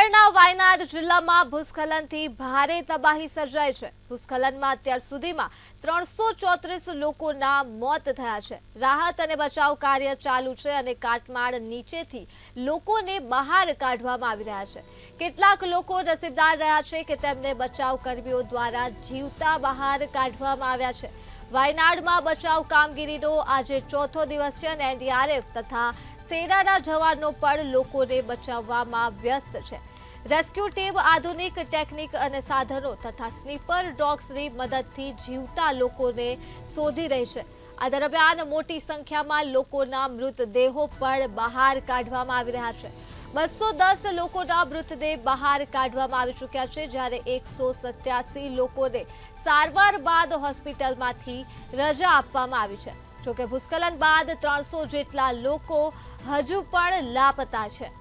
કેરળના વાયનાડ જિલ્લામાં ભૂસ્ખલનથી ભારે તબાહી સર્જાઈ છે। ભૂસ્ખલનમાં અત્યાર સુધીમાં 334 લોકોના મોત થયા છે। રાહત અને બચાવ કાર્ય ચાલુ છે અને કાટમાળ નીચેથી લોકોને બહાર કાઢવામાં આવી રહ્યા છે। કેટલાક લોકો નસીબદાર રહ્યા છે કે તેમને બચાવ કર્મીઓ દ્વારા જીવતા બહાર કાઢવામાં આવ્યા છે। વાયનાડમાં બચાવ કામગીરીનો આજે ચોથો દિવસ છે અને એનડીઆરએફ તથા સેનાના જવાનો પણ લોકોને બચાવવામાં વ્યસ્ત છે। રેસ્ક્યુ ટીમ આધુનિક ટેકનિક અને સાધનો તથા સ્નીપર ડોગ્સની મદદથી જીવતા લોકોને શોધી રહી છે। આ દરમિયાન મોટી સંખ્યામાં લોકોના મૃતદેહો પણ બહાર કાઢવામાં આવી રહ્યા છે। 210 લોકોના મૃતદેહ બહાર કાઢવામાં આવી ચૂક્યા છે, જ્યારે 187 લોકોને સારવાર બાદ હોસ્પિટલમાંથી રજા આપવામાં આવી છે। જોકે ભૂસ્ખલન બાદ 300 જેટલા લોકો હજુ પણ લાપતા છે।